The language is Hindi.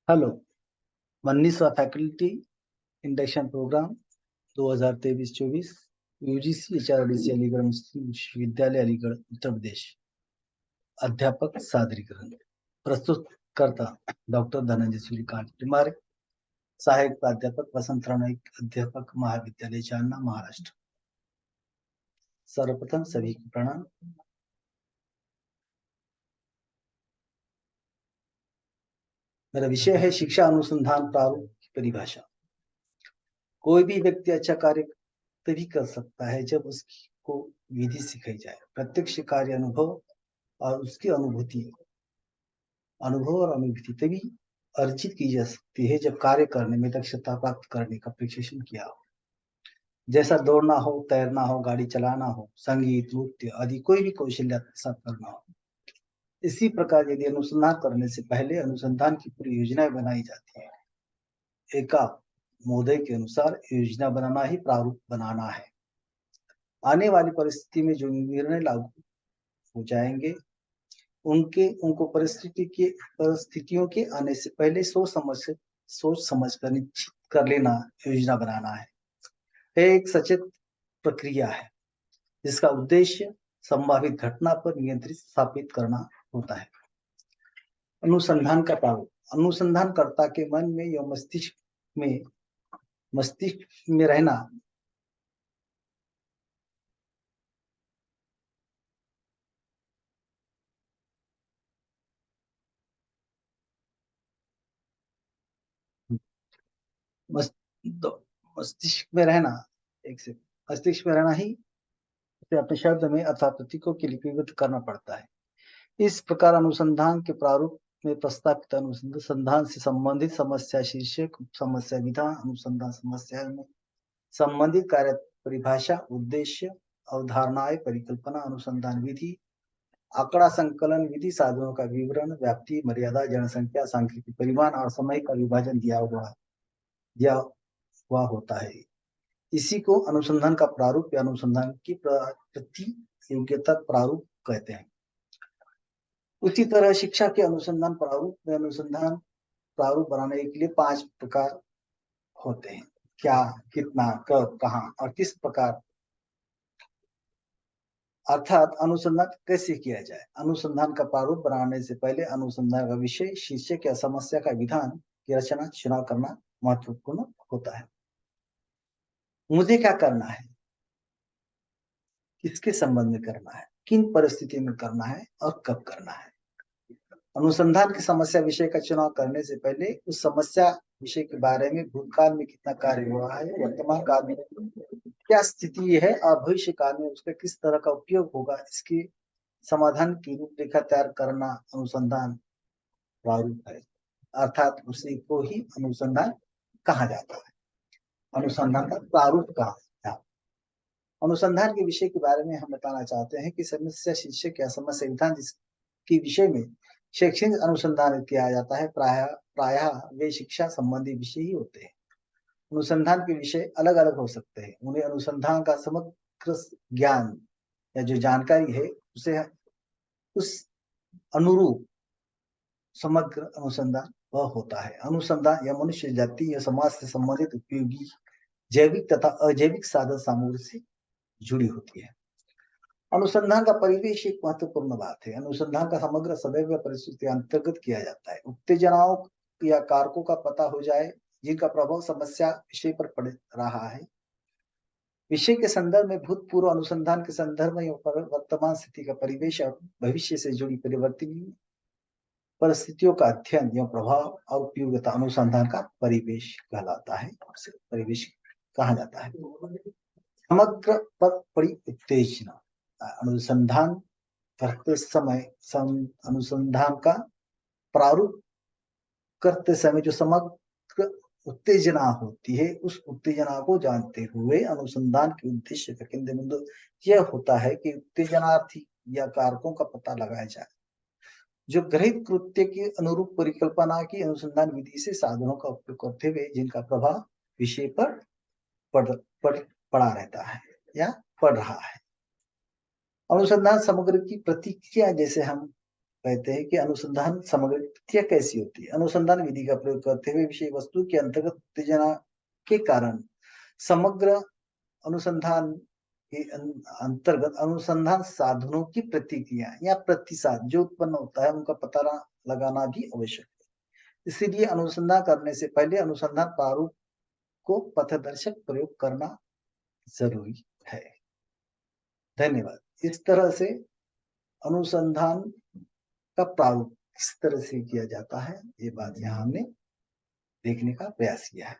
हेलो। 19वां faculty induction program 2023-24 UGC HRDC Aligarh मुस्लिम विश्वविद्यालय अलीगढ़ उत्तर प्रदेश। अध्यापक सादरीकरण। प्रस्तुतकर्ता डॉक्टर धनंजय सूर्यकांत टिमारे, सहायक प्राध्यापक वसंत नाइक, अध्यापक महाविद्यालय जालना महाराष्ट्र। सर्वप्रथम सभी को प्रणाम। मेरा विषय है शिक्षा अनुसंधान प्रारूप की परिभाषा। कोई भी व्यक्ति अच्छा कार्य तभी कर सकता है जब उसको विधि सिखाई जाए। प्रत्यक्ष कार्य अनुभव और उसकी अनुभूति तभी अर्जित की जा सकती है जब कार्य करने में दक्षता प्राप्त करने का प्रशिक्षण किया हो। जैसा दौड़ना हो, तैरना हो, गाड़ी चलाना हो, संगीत, नृत्य आदि कोई भी कौशल आत्मसात करना हो। इसी प्रकार यदि अनुसंधान करने से पहले अनुसंधान की पूरी योजनाएं बनाई जाती है। एका मोदय के अनुसार योजना बनाना ही प्रारूप बनाना है। आने वाली परिस्थिति में जो निर्णय लागू हो जाएंगे उनको परिस्थितियों के आने से पहले सोच समझ कर निश्चित कर लेना योजना बनाना है। यह एक सचेत प्रक्रिया है जिसका उद्देश्य संभावित घटना पर नियंत्रण स्थापित करना होता है। अनुसंधान का प्रारूप। अनुसंधानकर्ता के मन में या मस्तिष्क में रहना मस्तिष्क में रहना मस्तिष्क में रहना ही उसे अपने शब्द में अथवा प्रतीकों के लिपिबद्ध करना पड़ता है। इस प्रकार अनुसंधान के प्रारूप में प्रस्तावित अनुसंधान से संबंधित समस्या शीर्षक, समस्या विधान, अनुसंधान समस्या में संबंधित कार्य परिभाषा, उद्देश्य, अवधारणाएं, परिकल्पना, अनुसंधान विधि, आंकड़ा संकलन विधि, साधनों का विवरण, व्याप्ति, मर्यादा, जनसंख्या, सांख्यिकी परिमाण और समय का विभाजन दिया हुआ होता है। इसी को अनुसंधान का प्रारूप या अनुसंधान की प्रतियोगिता प्रारूप कहते हैं। उसी तरह शिक्षा के अनुसंधान प्रारूप में अनुसंधान प्रारूप बनाने के लिए 5 प्रकार होते हैं। क्या, कितना, कब, कहाँ और किस प्रकार, अर्थात अनुसंधान कैसे किया जाए। अनुसंधान का प्रारूप बनाने से पहले अनुसंधान का विषय, शीर्षक या समस्या का विधान की रचना चुनाव करना महत्वपूर्ण होता है। मुझे क्या करना है, किसके संबंध में करना है, किन परिस्थितियों में करना है और कब करना है। अनुसंधान की समस्या विषय का चुनाव करने से पहले उस समस्या विषय के बारे में भूतकाल में कितना कार्य हुआ है, वर्तमान काल में क्या स्थिति है और भविष्य काल में उसका किस तरह का उपयोग होगा, इसके समाधान की रूपरेखा तैयार करना अनुसंधान प्रारूप है। अर्थात उसी को ही अनुसंधान कहा जाता है। अनुसंधान का प्रारूप कहा जाता है। अनुसंधान के विषय के बारे में हम बताना चाहते हैं कि समस्या शीर्षक या समस्या विधान जिसके विषय में शैक्षणिक अनुसंधान किया जाता है, प्रायः वे शिक्षा संबंधी विषय ही होते हैं। अनुसंधान के विषय अलग अलग हो सकते हैं। उन्हें अनुसंधान का समग्र ज्ञान या जो जानकारी है उसे उस अनुरूप समग्र अनुसंधान वह होता है। अनुसंधान या मनुष्य जाति या समाज से संबंधित उपयोगी जैविक तथा अजैविक साधन सामग्री से जुड़ी होती है। अनुसंधान का परिवेश एक महत्वपूर्ण बात है। अनुसंधान का समग्र सदैव परिस्थिति अंतर्गत किया जाता है। उत्तेजनाओं या कारकों का पता हो जाए जिनका प्रभाव समस्या विषय पर पड़ रहा है। विषय के संदर्भ में भूतपूर्व अनुसंधान के संदर्भ में वर्तमान स्थिति का परिवेश और भविष्य से जुड़ी परिवर्तनीय परिस्थितियों का अध्ययन या प्रभाव और उपयोगिता अनुसंधान का परिवेश कहलाता है, परिवेश कहा जाता है। समग्र पर उत्तेजना। अनुसंधान करते समय अनुसंधान का प्रारूप करते समय जो समग्र उत्तेजना होती है उस उत्तेजना को जानते हुए अनुसंधान के उद्देश्य का केंद्र बिंदु यह होता है कि उत्तेजनार्थी या कारकों का पता लगाया जाए जो गृहीत कृत्य के अनुरूप परिकल्पना की अनुसंधान विधि से साधनों का उपयोग करते हुए जिनका प्रभाव विषय पर पड़ा रहता है या पड़ रहा है। अनुसंधान समग्र की प्रतिक्रिया, जैसे हम कहते हैं कि अनुसंधान समग्र प्रक्रिया कैसी होती है। अनुसंधान विधि का प्रयोग करते हुए विषय वस्तु के अंतर्गत उत्तेजना के कारण समग्र अनुसंधान के अंतर्गत अनुसंधान साधनों की प्रतिक्रिया या प्रतिसाद जो उत्पन्न होता है उनका पता लगाना भी आवश्यक है। इसीलिए अनुसंधान करने से पहले अनुसंधान प्रारूप को पथदर्शक प्रयोग करना जरूरी है। धन्यवाद। इस तरह से अनुसंधान का प्रारूप किस तरह से किया जाता है ये बात यहाँ हमने देखने का प्रयास किया है।